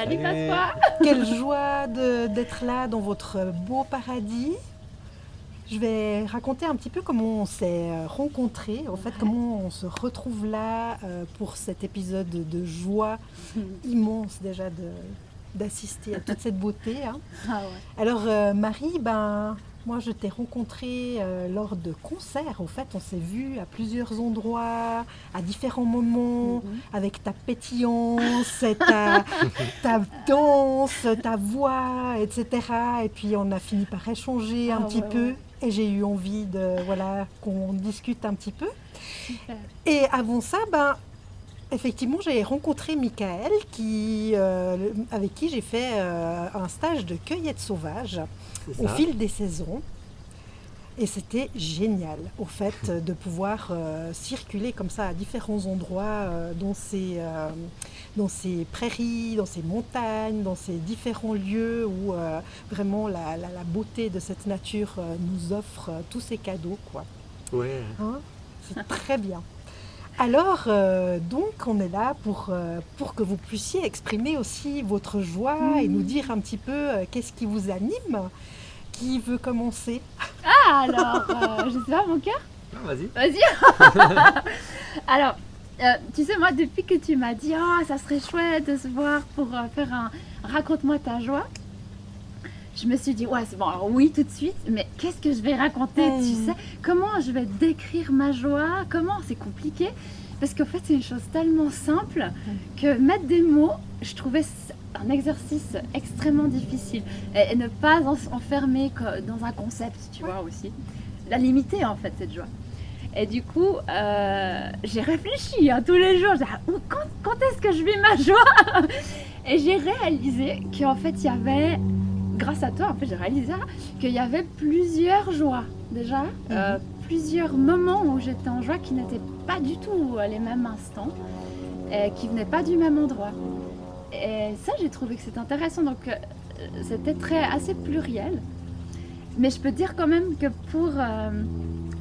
Salut Pasqua. Quelle joie d'être là dans votre beau paradis. Je vais raconter un petit peu comment on s'est rencontrés, en fait, comment on se retrouve là pour cet épisode de joie immense déjà d'assister à toute cette beauté. Hein. Ah ouais. Alors Marie, moi je t'ai rencontrée lors de concerts. En fait, on s'est vus à plusieurs endroits, à différents moments, avec ta pétillance, et ta danse, ta voix, etc. Et puis on a fini par échanger un petit peu. Et j'ai eu envie qu'on discute un petit peu. Super. Et avant ça, effectivement, j'ai rencontré Michael avec qui j'ai fait un stage de cueillette sauvage au fil des saisons. Et c'était génial, au fait, de pouvoir circuler comme ça à différents endroits dans ces prairies, dans ces montagnes, dans ces différents lieux où vraiment la beauté de cette nature nous offre tous ces cadeaux, quoi. Ouais. Hein, c'est très bien. Alors, donc, on est là pour que vous puissiez exprimer aussi votre joie et nous dire un petit peu qu'est-ce qui vous anime. Qui veut commencer? Ah alors, je sais pas, mon cœur. Ah, vas-y. Vas-y. Alors, tu sais, moi, depuis que tu m'as dit, oh, ça serait chouette de se voir pour faire un raconte-moi ta joie, je me suis dit, ouais, c'est bon, alors oui, tout de suite, mais qu'est-ce que je vais raconter, tu sais? Comment je vais décrire ma joie? Comment? C'est compliqué, parce qu'en fait, c'est une chose tellement simple que mettre des mots, je trouvais un exercice extrêmement difficile. Et ne pas enfermer dans un concept, tu vois, aussi. La limiter, en fait, cette joie. Et du coup, j'ai réfléchi tous les jours. Quand est-ce que je vis ma joie? Et j'ai réalisé qu'en fait, il y avait... Grâce à toi, en fait, j'ai réalisé qu'il y avait plusieurs joies déjà, plusieurs moments où j'étais en joie qui n'étaient pas du tout les mêmes instants, qui venaient pas du même endroit. Et ça, j'ai trouvé que c'était intéressant. Donc, c'était assez pluriel. Mais je peux dire quand même que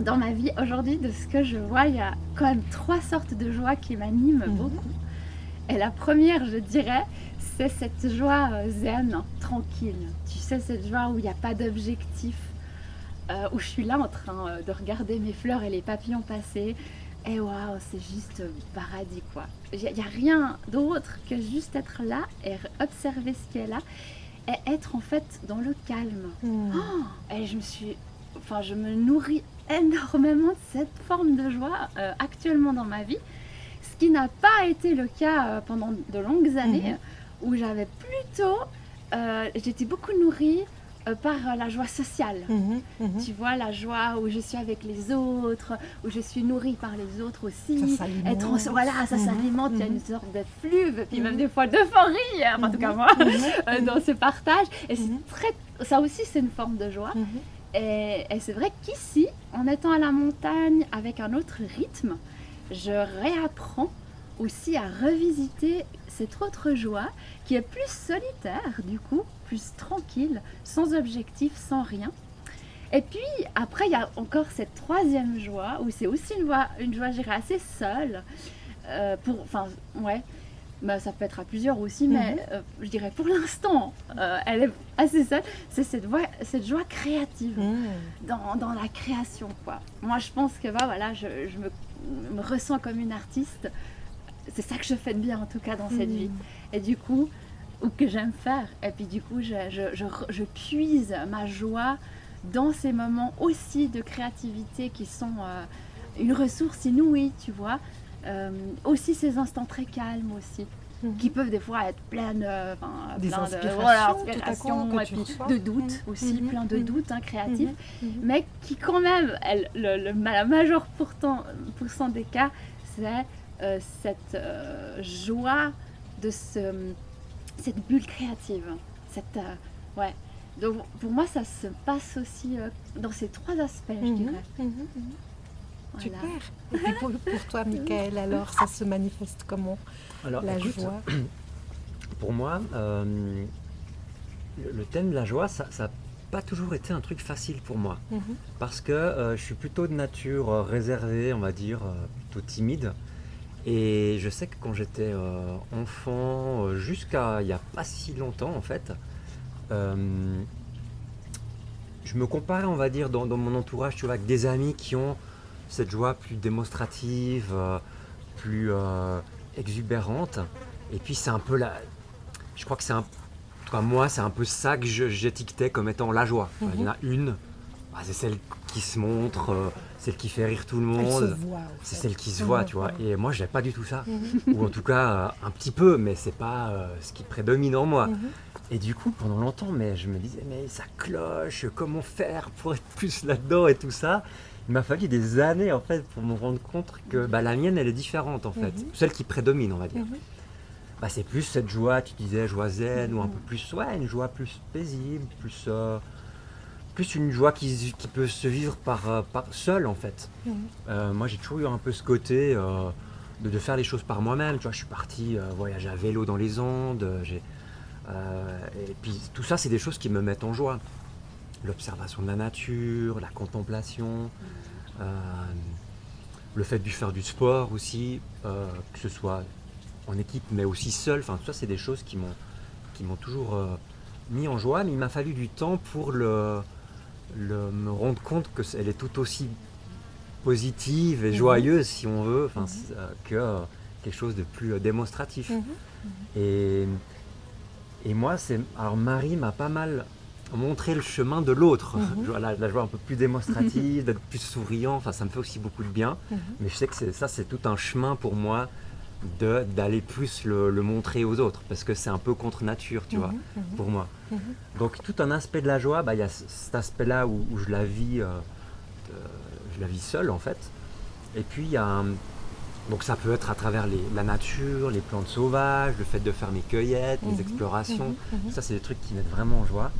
dans ma vie aujourd'hui, de ce que je vois, il y a quand même 3 sortes de joie qui m'animent beaucoup. Et la première, je dirais, c'est cette joie zen, tranquille. Tu sais, cette joie où il n'y a pas d'objectif, où je suis là en train de regarder mes fleurs et les papillons passer. Et waouh, c'est juste paradis, quoi. Il n'y a rien d'autre que juste être là et observer ce qui est là et être en fait dans le calme. Et je me nourris énormément de cette forme de joie actuellement dans ma vie. Ce qui n'a pas été le cas pendant de longues années, où j'avais plutôt, j'étais beaucoup nourrie par la joie sociale. Tu vois, la joie où je suis avec les autres, où je suis nourrie par les autres aussi. Ça s'alimente. Ça s'alimente, il y a une sorte de fleuve, puis même des fois d'euphorie, en tout cas moi, dans ce partage. Et ça aussi, c'est une forme de joie. Et c'est vrai qu'ici, en étant à la montagne avec un autre rythme, je réapprends aussi à revisiter cette autre joie qui est plus solitaire du coup, plus tranquille, sans objectif, sans rien. Et puis après il y a encore cette troisième joie où c'est aussi une joie, je dirais, assez seule. Ça peut être à plusieurs aussi, mais je dirais pour l'instant, elle est assez seule. C'est cette joie créative dans la création, quoi. Moi, je pense que je me ressens comme une artiste. C'est ça que je fais de bien, en tout cas, dans cette vie. Et du coup, ou que j'aime faire. Et puis du coup, je puise ma joie dans ces moments aussi de créativité qui sont une ressource inouïe, tu vois. Aussi ces instants très calmes aussi, qui peuvent des fois être plein d'inspiration et puis de doutes aussi, plein de doutes créatifs, mais qui quand même, la majeure pourcent des cas, c'est cette joie de cette bulle créative. Donc pour moi, ça se passe aussi dans ces 3 aspects, je dirais. Voilà. Super. Et puis pour toi, Michael, alors, ça se manifeste comment, la joie? Pour moi, le thème de la joie, ça n'a pas toujours été un truc facile pour moi. Parce que je suis plutôt de nature réservée, on va dire, plutôt timide. Et je sais que quand j'étais enfant, jusqu'à il n'y a pas si longtemps en fait, euh, je me comparais, on va dire, dans mon entourage, tu vois, avec des amis qui ont cette joie plus démonstrative, plus exubérante. Et puis c'est un peu la... Je crois que c'est un... En tout cas, moi, c'est un peu ça que j'étiquetais comme étant la joie. Enfin, il y en a une, c'est celle qui se montre, celle qui fait rire tout le Elle se monde. voit, en C'est fait. celle qui se voit, Mhm, tu vois. mhm. Et moi, j'avais pas du tout ça. Ou en tout cas, un petit peu, mais c'est pas ce qui prédomine en moi. Mhm. Et du coup, pendant longtemps, mais je me disais, mais ça cloche, comment faire pour être plus là-dedans et tout ça. Il m'a fallu des années, en fait, pour me rendre compte que bah, la mienne, elle est différente, en fait. Mhm. Celle qui prédomine, on va dire. Mhm. Bah, c'est plus cette joie, tu disais, joie zen, ou un Mhm. peu plus, ouais, une joie plus paisible, plus une joie qui peut se vivre par seule, en fait. Mhm. Moi, j'ai toujours eu un peu ce côté de faire les choses par moi-même. Tu vois, je suis parti voyager à vélo dans les Andes. Et puis, tout ça, c'est des choses qui me mettent en joie. L'observation de la nature, la contemplation, euh, le fait de faire du sport aussi, que ce soit en équipe, mais aussi seul. Enfin, tout ça, c'est des choses qui m'ont toujours mis en joie. Mais il m'a fallu du temps pour me rendre compte que elle est tout aussi positive et joyeuse, si on veut, que quelque chose de plus démonstratif. Mhm. Et, et moi, alors Marie m'a pas mal montré le chemin de l'autre. La joie un peu plus démonstrative, d'être plus souriant, enfin, ça me fait aussi beaucoup de bien. Mhm. Mais je sais que c'est tout un chemin pour moi d'aller plus le montrer aux autres, parce que c'est un peu contre nature, tu vois, pour moi. Mhm. Donc tout un aspect de la joie, bah, il y a cet aspect-là où je la vis. Je la vis seule en fait. Et puis il y a donc ça peut être à travers la nature, les plantes sauvages, le fait de faire mes cueillettes, mes explorations. Ça c'est des trucs qui mettent vraiment en joie.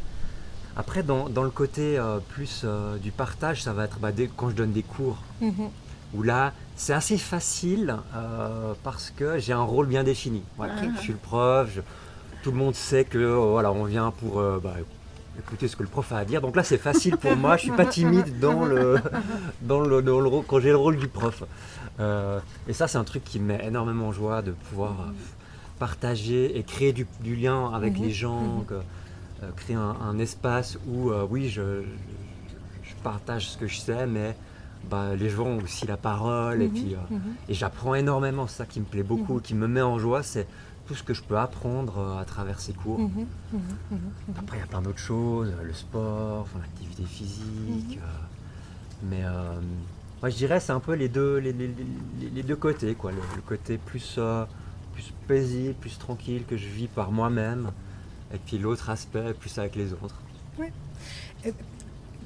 Après dans le côté plus du partage, ça va être quand je donne des cours. Mhm. Où là c'est assez facile parce que j'ai un rôle bien défini. Voilà, je suis le prof, tout le monde sait que voilà, on vient pour écouter ce que le prof a à dire. Donc là, c'est facile pour moi. Je suis pas timide quand j'ai le rôle du prof. Et ça, c'est un truc qui me met énormément en joie de pouvoir partager et créer du lien avec les gens, créer un espace où, oui, je partage ce que je sais, mais bah, les gens ont aussi la parole. Et j'apprends énormément. C'est ça qui me plaît beaucoup, qui me met en joie. C'est tout ce que je peux apprendre à travers ces cours. Après, il y a plein d'autres choses, le sport, l'activité physique. Mais moi, je dirais c'est un peu les deux côtés, quoi. Le côté plus paisible, plus tranquille que je vis par moi-même. Et puis l'autre aspect, plus avec les autres. Ouais.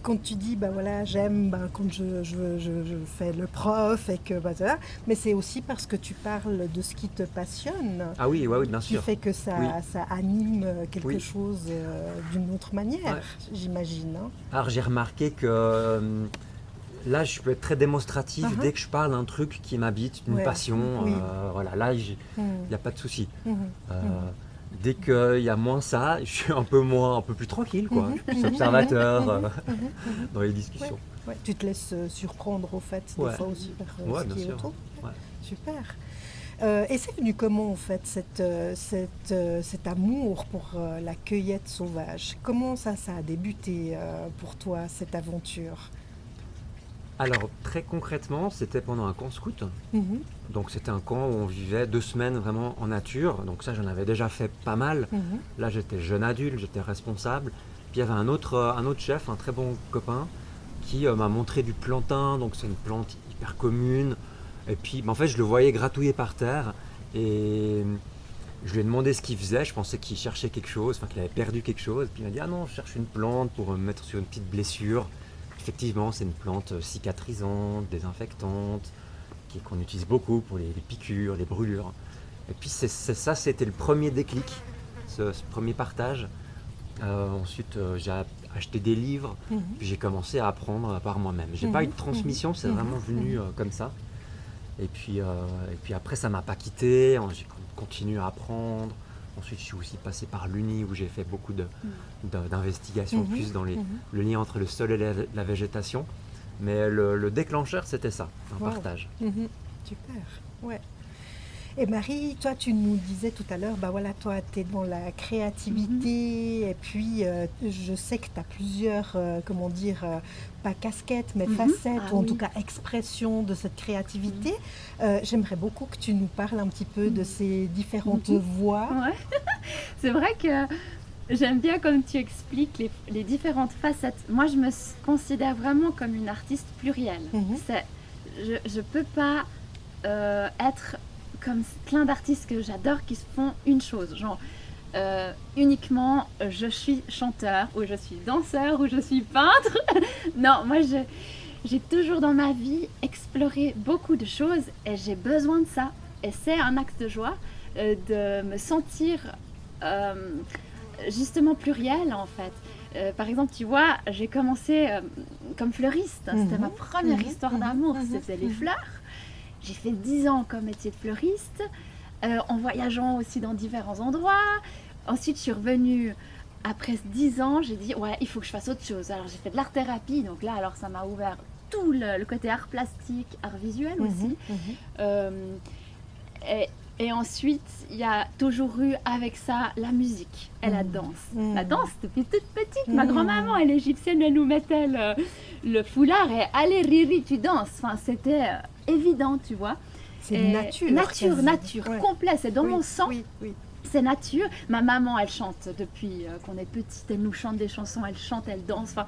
Quand tu dis, bah voilà, j'aime quand je fais le prof et que, bah, voilà, mais c'est aussi parce que tu parles de ce qui te passionne. Ah oui, ouais, oui, bien Qui sûr. fait que ça, Oui. ça anime quelque Oui. chose d'une autre manière, Ouais. j'imagine. Hein. Alors j'ai remarqué que là, je peux être très démonstratif dès que je parle d'un truc qui m'habite, d'une Ouais. passion. Oui. Voilà, là, il n'y a pas de souci. Mhm. Dès qu'il y a moins ça, je suis un peu plus tranquille, quoi. Je suis plus observateur dans les discussions. Ouais, tu te laisses surprendre au fait, des Ouais. fois aussi par Ouais, ce bien qui est sûr. autour. Ouais. Super. Et c'est venu comment en fait cet amour pour la cueillette sauvage? Comment ça a débuté pour toi cette aventure? Alors, très concrètement, c'était pendant un camp scout. Mhm. Donc, c'était un camp où on vivait 2 semaines vraiment en nature. Donc, ça, j'en avais déjà fait pas mal. Mhm. Là, j'étais jeune adulte, j'étais responsable. Puis, il y avait un autre chef, un très bon copain, qui m'a montré du plantain. Donc, c'est une plante hyper commune. Et puis, en fait, je le voyais gratouiller par terre. Et je lui ai demandé ce qu'il faisait. Je pensais qu'il cherchait quelque chose, qu'il avait perdu quelque chose. Puis, il m'a dit, ah non, je cherche une plante pour me mettre sur une petite blessure. Effectivement, c'est une plante cicatrisante, désinfectante, qu'on utilise beaucoup pour les piqûres, les brûlures. Et puis ça, c'était le premier déclic, ce premier partage. Ensuite, j'ai acheté des livres, puis j'ai commencé à apprendre par moi-même. J'ai pas eu de transmission, c'est vraiment venu comme ça. Et puis après, ça m'a pas quitté, j'ai continué à apprendre. Ensuite, je suis aussi passé par l'Uni où j'ai fait beaucoup d'investigations plus dans le lien entre le sol et la végétation. Mais le déclencheur, c'était ça, un Wow. partage. Super, ouais. Et Marie, toi, tu nous disais tout à l'heure, bah voilà, toi, tu es dans la créativité, et puis je sais que tu as plusieurs, comment dire, pas casquettes, mais facettes, Ah ou en oui. tout cas expression de cette créativité. J'aimerais beaucoup que tu nous parles un petit peu de ces différentes voix. Ouais. C'est vrai que j'aime bien comme tu expliques les différentes facettes. Moi, je me considère vraiment comme une artiste plurielle. Mhm. Je peux pas être comme plein d'artistes que j'adore qui font une chose, genre uniquement je suis chanteur ou je suis danseur ou je suis peintre. Non, moi j'ai toujours dans ma vie exploré beaucoup de choses et j'ai besoin de ça. Et c'est un axe de joie de me sentir euh, justement plurielle en fait. Par exemple, tu vois, j'ai commencé comme fleuriste. C'était ma première histoire d'amour, c'était les fleurs. J'ai fait 10 ans comme métier de fleuriste, en voyageant aussi dans différents endroits. Ensuite, je suis revenue après 10 ans, j'ai dit, ouais, il faut que je fasse autre chose. Alors, j'ai fait de l'art-thérapie, donc là, alors ça m'a ouvert tout le côté art plastique, art visuel aussi. Euh, et ensuite, il y a toujours eu avec ça la musique et la danse. La danse, depuis toute petite, ma grand-maman, elle est égyptienne, elle nous mettait le foulard et allez, Riri, tu danses. Enfin, c'était évident, tu vois. C'est Et nature. nature, Ouais. complet, c'est dans mon sang. Oui, oui. C'est nature. Ma maman, elle chante depuis qu'on est petite. Elle nous chante des chansons, elle chante, elle danse. Enfin,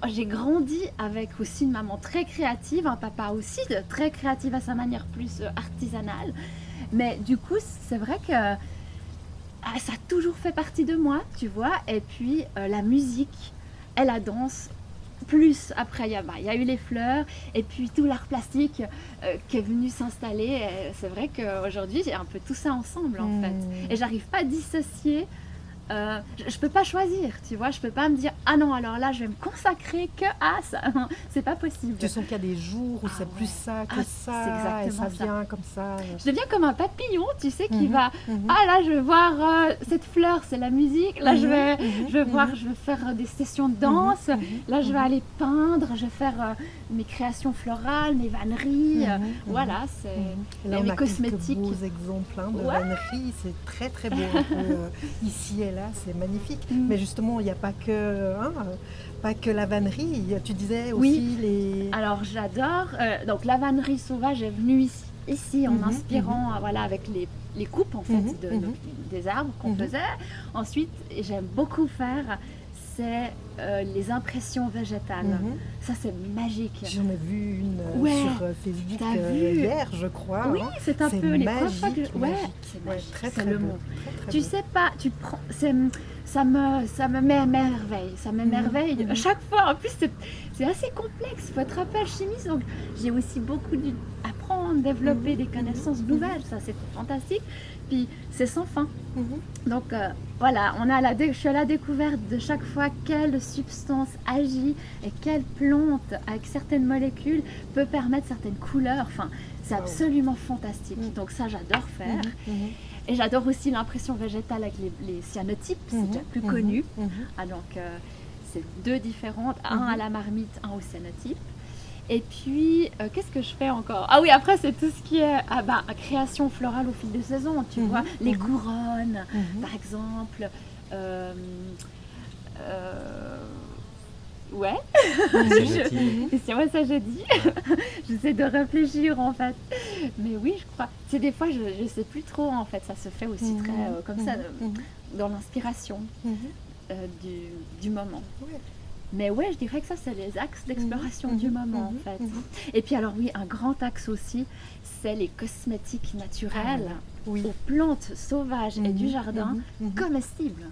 j'ai grandi avec aussi une maman très créative, un papa aussi très créatif à sa manière, plus artisanale. Mais du coup, c'est vrai que ça a toujours fait partie de moi, tu vois. Et puis la musique et la danse. Plus après, il y a eu les fleurs et puis tout l'art plastique qui est venu s'installer. Et c'est vrai qu'aujourd'hui, j'ai un peu tout ça ensemble en fait. Et j'arrive pas à dissocier. Je peux pas choisir, tu vois. Je peux pas me dire ah non, alors là, je vais me consacrer que à ça. C'est pas possible. Tu sens qu'il y a des jours où c'est ouais. plus ça que Ah, ça, c'est exactement et ça ça. vient comme ça. Je deviens comme un papillon, tu sais, qui va. Ah là, je vais voir cette fleur, c'est la musique. Là, je vais voir, je vais faire des sessions de danse. Là, je vais aller peindre. Je vais faire mes créations florales, mes vanneries. Voilà, c'est Là, on mes a cosmétiques. quelques beaux exemples de Ouais. vannerie. C'est très très beau. Un peu, ici et là, c'est magnifique. Mais justement, il n'y a pas que la vannerie. Tu disais aussi les. Alors j'adore. Donc la vannerie sauvage est venue ici en inspirant, voilà, avec les coupes en fait des arbres qu'on faisait. Ensuite, j'aime beaucoup faire, c'est les impressions végétales. Ça c'est magique. J'en ai vu une sur Facebook hier, je crois. Oui, c'est un peu les premières fois que magique. c'est Ouais, magique. très, C'est très le beau. mot. Très, très Tu beau. sais pas, ça me met à merveille. Ça m'émerveille. À chaque fois, en plus, c'est assez complexe. Il faut être un peu alchimiste. Donc, j'ai aussi beaucoup dû apprendre, développer des connaissances nouvelles. Ça, c'est fantastique. Puis, c'est sans fin. Donc, voilà, je suis à la découverte de chaque fois quelle substance agit et quelle plante, avec certaines molécules, peut permettre certaines couleurs. Enfin, c'est absolument fantastique. Donc, ça, j'adore faire. Et j'adore aussi l'impression végétale avec les cyanotypes, c'est déjà plus connu. Ah, donc, c'est deux différentes, un à la marmite, un au cyanotype. Et puis, qu'est-ce que je fais encore? Ah oui, après, c'est tout ce qui est création florale au fil des saisons, tu vois. Les couronnes, par exemple. Ouais. C'est moi ça j'ai dit. J'essaie de réfléchir en fait. Mais oui, je crois. C'est des fois je sais plus trop en fait. Ça se fait aussi très comme ça dans l'inspiration du moment. Ouais. Mais ouais, je dirais que ça c'est les axes d'exploration du moment en fait. Et puis alors oui, un grand axe aussi, c'est les cosmétiques naturels aux plantes sauvages et du jardin comestibles.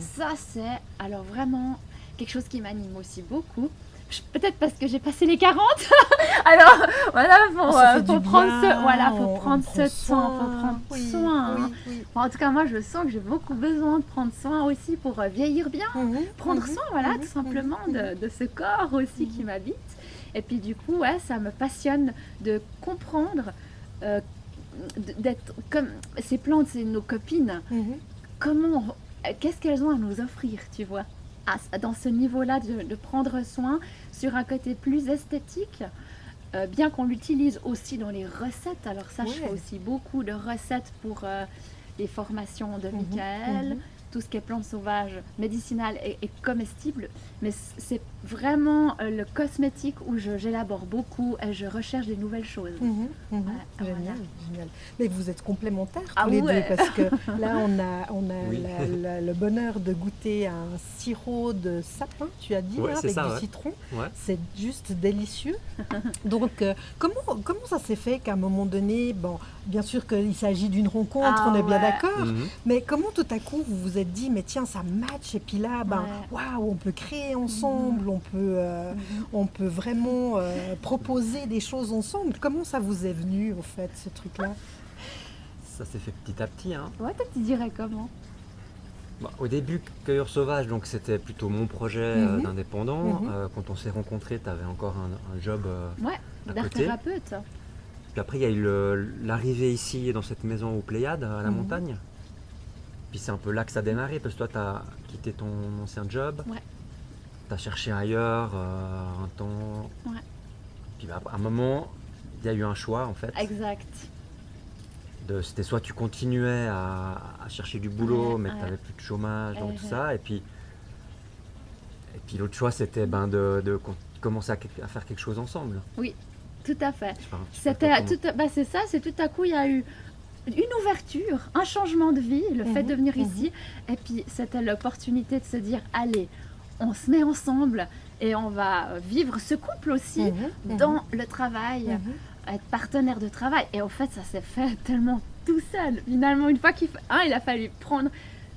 Ça c'est alors vraiment quelque chose qui m'anime aussi beaucoup. Peut-être parce que j'ai passé les 40. Alors voilà, faut prendre ce soin. Enfin, en tout cas, moi je sens que j'ai beaucoup besoin de prendre soin aussi pour vieillir bien. Prendre soin, voilà, tout simplement de ce corps aussi qui m'habite. Et puis du coup, ouais, ça me passionne de comprendre d'être comme ces plantes, c'est nos copines. Qu'est-ce qu'elles ont à nous offrir, tu vois? Dans ce niveau-là de prendre soin sur un côté plus esthétique, bien qu'on l'utilise aussi dans les recettes. Alors ça, je fais Ouais. aussi beaucoup de recettes pour les formations de Michael. Tout ce qui est plantes sauvages, médicinales et comestibles. Mais c'est vraiment le cosmétique où j'élabore beaucoup et je recherche des nouvelles choses. Génial, voilà. génial. Mais vous êtes complémentaires tous Ah les ouais. deux parce que là, on a Oui. le bonheur de goûter à un sirop de sapin, tu as dit, Ouais, c'est avec ça, du ouais. citron. Ouais. C'est juste délicieux. Donc, comment ça s'est fait qu'à un moment donné, bon, bien sûr qu'il s'agit d'une rencontre, Ah on est bien ouais. d'accord, Mhm. mais comment tout à coup vous vous êtes dit, mais tiens, ça match, et puis là, ben, Ouais. waouh, on peut créer ensemble, on peut vraiment proposer des choses ensemble. Comment ça vous est venu, au fait, ce truc-là? Ça s'est fait petit à petit, hein. Ouais, toi, tu dirais comment? Bah, au début, Cueilleur Sauvage, donc c'était plutôt mon projet d'indépendant. Quand on s'est rencontrés, tu avais encore un job Ouais, à d'art côté. thérapeute. Puis après, il y a eu l'arrivée ici, dans cette maison aux Pléiades, à la montagne. Puis c'est un peu là que ça a démarré, parce que toi, tu as quitté ton ancien job. Ouais. Tu as cherché ailleurs un temps. Ouais. Puis bah, à un moment, il y a eu un choix, en fait. Exact. C'était soit tu continuais à chercher du boulot, Ouais, mais ouais. tu n'avais plus de chômage, donc tout Ouais. ça. Et puis l'autre choix, c'était de commencer à faire quelque chose ensemble. Oui, tout à fait. Je sais pas C'était c'est ça, c'est tout à coup il y a eu une ouverture, un changement de vie, le fait de venir ici, et puis c'était l'opportunité de se dire allez, on se met ensemble et on va vivre ce couple aussi dans le travail, être partenaire de travail. Et au fait, ça s'est fait tellement tout seul. Finalement, une fois il a fallu prendre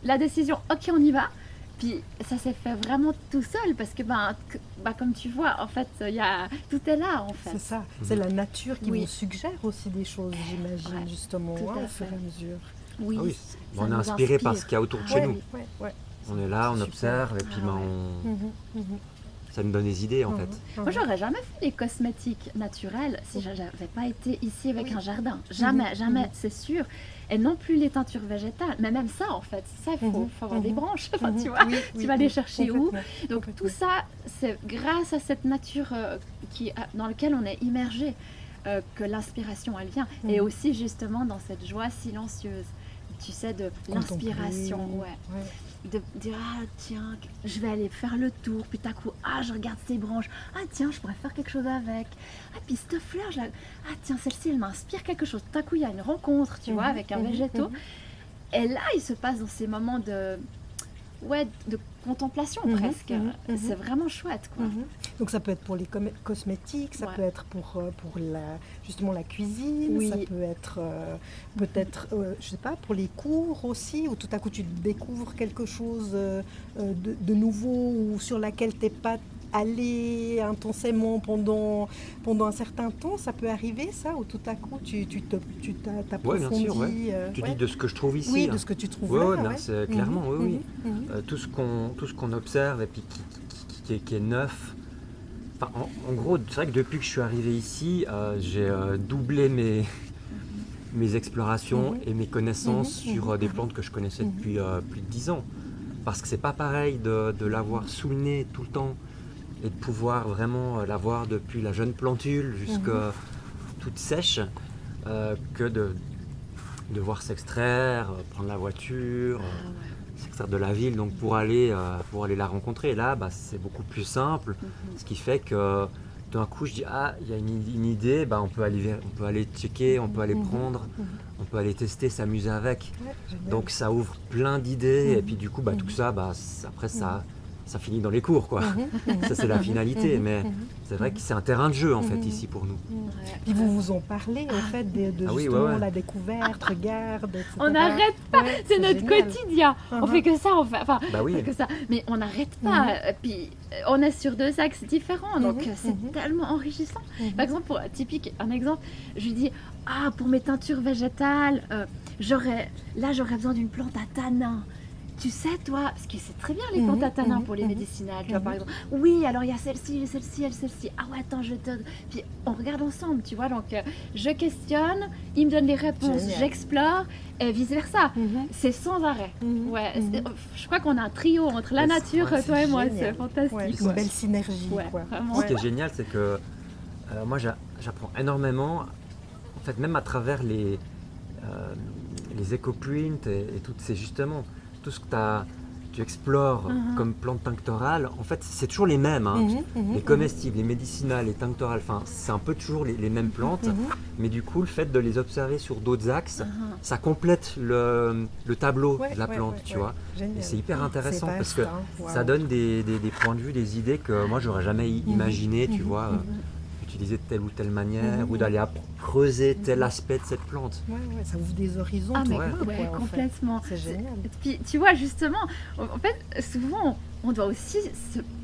la décision, ok, on y va. Puis ça s'est fait vraiment tout seul parce que comme tu vois, en fait, tout est là en fait. C'est ça, c'est la nature qui Oui. vous suggère aussi des choses, j'imagine, Ouais, justement, tout à au fait. fur et à mesure. Oui, Ah oui, ça on est nous inspiré par inspire. ce qu'il y a autour de chez Ouais, nous. ouais. On est là, on Super. observe, et puis Ah ouais. ça nous donne des idées en fait. Moi, j'aurais jamais fait des cosmétiques naturels si je n'avais pas été ici avec Oui. un jardin. Jamais, jamais, Mhm. c'est sûr. Et non plus les teintures végétales. Mais même ça, en fait, ça, il faut avoir des branches. Enfin, tu vois, tu vas les chercher où? Donc tout ça, c'est grâce à cette nature dans laquelle on est immergé que l'inspiration, elle vient. Et aussi, justement, dans cette joie silencieuse. Tu sais, de l'inspiration, ouais. De dire ah tiens, je vais aller faire le tour, puis d'un coup ah je regarde ces branches, ah tiens je pourrais faire quelque chose avec, ah puis cette fleur ah tiens celle-ci elle m'inspire quelque chose, d'un coup il y a une rencontre tu vois avec un végétaux et là il se passe dans ces moments de contemplation presque, c'est vraiment chouette quoi. Donc ça peut être pour les cosmétiques, ça peut être pour justement la cuisine, Oui. ça peut être peut-être, je sais pas, pour les cours aussi, où tout à coup tu découvres quelque chose de nouveau ou sur laquelle tu n'es pas allé intensément pendant un certain temps, ça peut arriver ça, ou tout à coup tu t'approfondis. Ouais, bien sûr, ouais. Tu dis de ce que je trouve ici. Oui, hein. de ce que tu trouves Ouais, là. non, c'est clairement, oui. Mhm. Tout ce qu'on observe et puis qui est neuf. Enfin, en gros, c'est vrai que depuis que je suis arrivé ici, j'ai doublé mes explorations et mes connaissances sur des plantes que je connaissais depuis plus de 10 ans. Parce que c'est pas pareil de l'avoir sous le nez tout le temps et de pouvoir vraiment l'avoir depuis la jeune plantule jusqu'à toute sèche que de devoir s'extraire, prendre la voiture, s'extraire de la ville donc pour aller la rencontrer. Et là, c'est beaucoup plus simple, ce qui fait que d'un coup je dis ah il y a une idée, on peut aller checker, on peut aller prendre, on peut aller tester, s'amuser avec. Ouais, génial. Donc ça ouvre plein d'idées et puis du coup tout ça après ça finit dans les cours quoi. Ça c'est la finalité, mais c'est vrai que c'est un terrain de jeu en fait ici pour nous. Puis vous vous en parlez en fait de Ah oui, justement ouais. la découverte, regarde, etc. On n'arrête pas, Ouais, c'est notre génial. quotidien. On fait que ça, enfin Bah oui. on fait que ça, mais on n'arrête pas. Puis on est sur deux axes différents, donc c'est tellement enrichissant. Par exemple, un exemple, je lui dis ah pour mes teintures végétales, j'aurais besoin d'une plante à tanin. Tu sais, toi, parce que c'est très bien les plantes à tanin pour les médicinales, tu vois, par exemple. Oui, alors il y a celle-ci, celle-ci, celle-ci. Ah ouais, attends, je te... Puis on regarde ensemble, tu vois. Donc, je questionne, il me donne les réponses, Génial. j'explore, et vice-versa. C'est sans arrêt. Ouais, je crois qu'on a un trio entre la Mais nature, ouais, toi et moi. génial. C'est fantastique. Ouais, quoi. une belle synergie. Ouais, Quoi. vraiment. Ce qui est génial, c'est que moi j'apprends énormément, en fait même à travers les éco-prints et toutes ces justement, tout ce que tu explores comme plantes tinctorales, en fait c'est toujours les mêmes, hein. Les comestibles, les médicinales, les tinctorales, enfin c'est un peu toujours les mêmes plantes, mais du coup le fait de les observer sur d'autres axes, ça complète le tableau de la plante, tu vois. Génial. Et c'est hyper intéressant C'est parce vaste, que hein. Wow. ça donne des points de vue, des idées que moi j'aurais jamais imaginé, tu vois, utiliser de telle ou telle manière ou d'aller creuser tel aspect de cette plante. Ouais, ça ouvre des horizons. Ah, tout mais plein, ouais, quoi, en complètement. fait. C'est génial. Puis, tu vois, justement, en fait, souvent, on doit aussi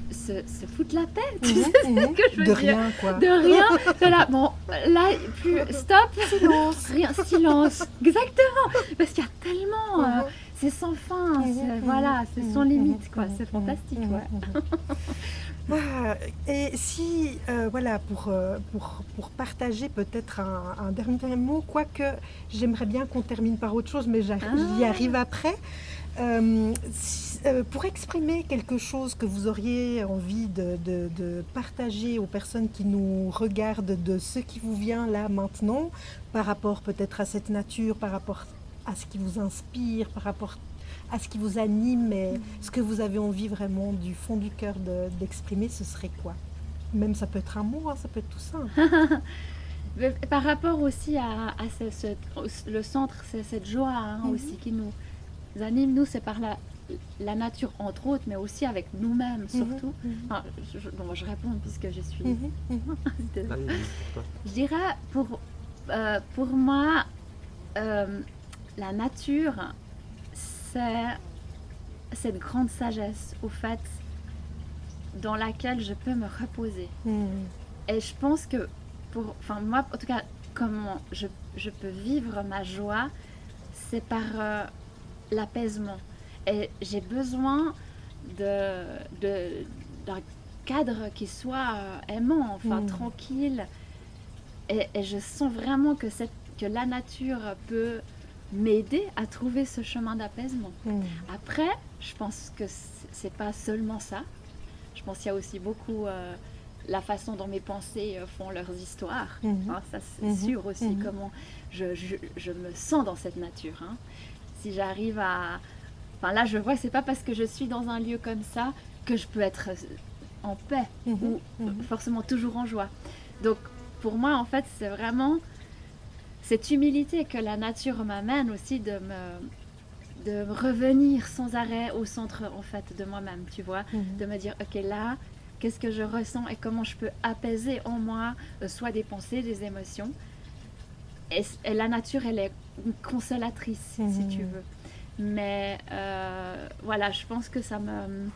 se foutre la paix. Tu sais ce que je veux De dire? rien, quoi. De rien. De là, bon, là, plus stop. Silence. Rien, silence. Exactement. Parce qu'il y a tellement. C'est sans fin. Voilà, c'est sans limite, quoi. C'est fantastique, ouais. Et si, voilà, pour partager peut-être un dernier mot, quoique j'aimerais bien qu'on termine par autre chose, mais j'y arrive après. Pour exprimer quelque chose que vous auriez envie de partager aux personnes qui nous regardent, de ce qui vous vient là maintenant, par rapport peut-être à cette nature, par rapport à ce qui vous inspire, par rapport à ce qui vous anime et ce que vous avez envie vraiment du fond du cœur d'exprimer, ce serait quoi? Même ça peut être un mot, hein, ça peut être tout simple. Mais par rapport aussi à le centre, c'est cette joie aussi qui nous anime. Nous, c'est par la nature entre autres, mais aussi avec nous-mêmes surtout. Enfin, bon, je réponds puisque je suis... Je dirais pour moi, la nature, c'est cette grande sagesse au fait dans laquelle je peux me reposer. Et je pense que moi en tout cas comment je peux vivre ma joie, c'est par l'apaisement. Et j'ai besoin d'un cadre qui soit aimant, enfin tranquille. Et je sens vraiment que la nature peut m'aider à trouver ce chemin d'apaisement. Après, je pense que c'est pas seulement ça. Je pense qu'il y a aussi beaucoup la façon dont mes pensées font leurs histoires. Ça, c'est sûr aussi, comment je me sens dans cette nature. Si j'arrive à... Enfin là, je vois que c'est pas parce que je suis dans un lieu comme ça que je peux être en paix ou forcément toujours en joie. Donc, pour moi, en fait, c'est vraiment cette humilité que la nature m'amène aussi de revenir sans arrêt au centre en fait de moi-même, tu vois, de me dire ok là, qu'est-ce que je ressens et comment je peux apaiser en moi soit des pensées, des émotions. Et la nature, elle est une consolatrice si tu veux. Mais voilà, je pense que ça me...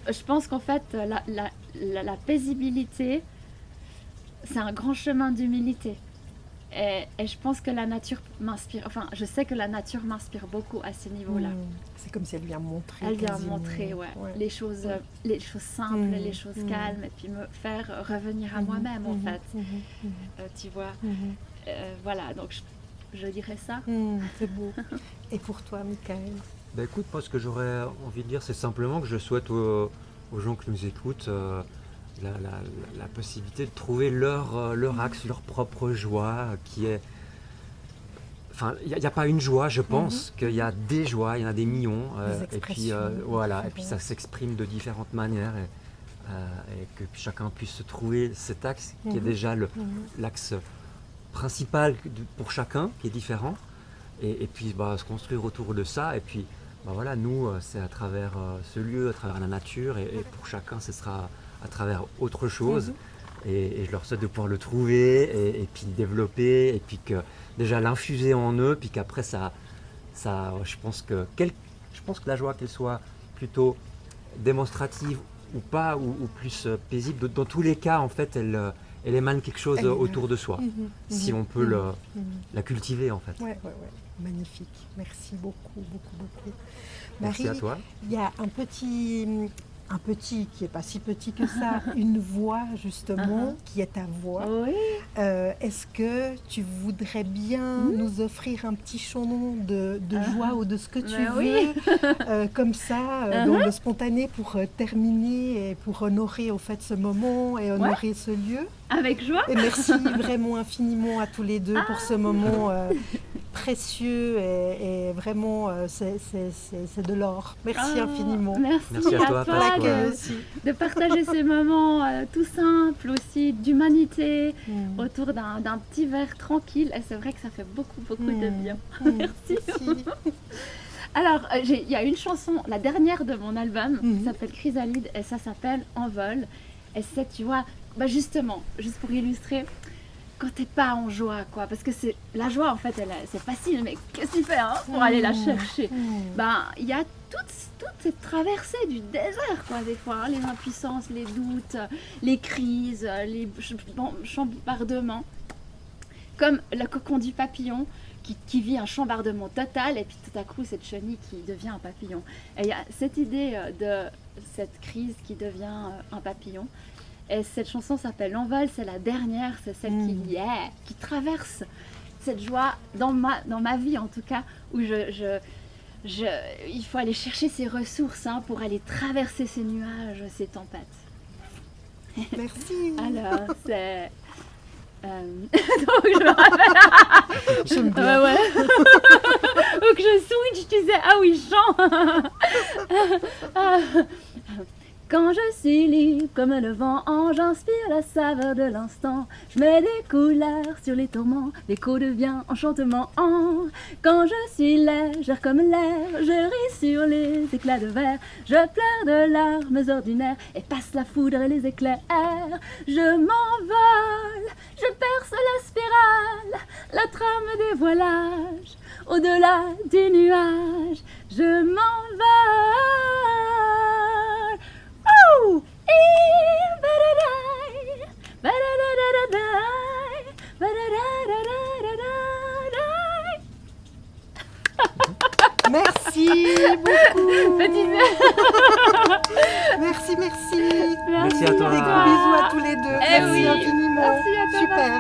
Je pense qu'en fait, la paisibilité, c'est un grand chemin d'humilité. Et je pense que la nature m'inspire, enfin je sais que la nature m'inspire beaucoup à ce niveau-là. C'est comme si elle vient montrer. Elle vient montrer, les choses simples, les choses calmes, et puis me faire revenir à moi-même en fait. Tu vois, voilà, donc je dirais ça. C'est beau. Et pour toi, Michael? Bah écoute, moi ce que j'aurais envie de dire, c'est simplement que je souhaite aux gens qui nous écoutent la possibilité de trouver leur axe, leur propre joie, qui est... Enfin, il n'y a pas une joie, je pense qu'il y a des joies, il y en a des millions, et puis voilà, et puis ça s'exprime de différentes manières, et que chacun puisse se trouver cet axe qui est déjà l'axe principal pour chacun, qui est différent, et puis se construire autour de ça, et puis voilà, nous, c'est à travers ce lieu, à travers la nature, et pour chacun, ce sera à travers autre chose, et je leur souhaite de pouvoir le trouver, et puis le développer, et puis que déjà l'infuser en eux, puis qu'après je pense que la joie, qu'elle soit plutôt démonstrative ou pas, ou plus paisible, dans tous les cas en fait elle émane quelque chose autour de soi, si on peut la cultiver en fait. Ouais. Magnifique, merci beaucoup. Merci Marie, à toi. il y a un petit un petit qui n'est pas si petit que ça, une voix justement, qui est ta voix. Oui. Est-ce que tu voudrais bien nous offrir un petit chansson de joie ou de ce que tu veux, comme ça, dans le spontané, pour terminer et pour honorer au fait ce moment et honorer ce lieu? Avec joie. Et merci vraiment infiniment à tous les deux pour ce moment précieux et vraiment c'est de l'or. Merci infiniment. Merci à toi, Pascal. de partager ces moments tout simples aussi, d'humanité, autour d'un petit verre tranquille. Et c'est vrai que ça fait beaucoup de bien. Merci. Alors, il y a une chanson, la dernière de mon album, qui s'appelle Chrysalide, et ça s'appelle Envol. Et c'est, tu vois, justement, juste pour illustrer, quand t'es pas en joie, quoi, parce que c'est la joie, en fait, c'est facile, mais qu'est-ce que tu fais pour aller la chercher? Il y a toute cette traversée du désert, quoi, des fois, hein, les impuissances, les doutes, les crises, les chambardements, comme le cocon du papillon qui vit un chambardement total, et puis tout à coup, cette chenille qui devient un papillon. Et il y a cette idée de cette crise qui devient un papillon. Et cette chanson s'appelle L'Envol, c'est la dernière, c'est celle qui traverse cette joie dans ma vie en tout cas, où il faut aller chercher ses ressources pour aller traverser ces nuages, ces tempêtes. Merci. Alors, c'est... donc je me rappelle... J'aime bien. Donc je switch, tu sais, ah oui, chant. Quand je suis libre comme le vent, j'inspire la saveur de l'instant. Je mets des couleurs sur les tourments, l'écho devient enchantement. Quand je suis légère comme l'air, je ris sur les éclats de verre. Je pleure de larmes ordinaires et passe la foudre et les éclairs. Je m'envole, je perce la spirale, la trame des voilages, au-delà du nuage. Je m'envole. Merci beaucoup. Merci. Merci à toi. Des gros bisous à tous les deux. Merci infiniment. Merci à toi. Super.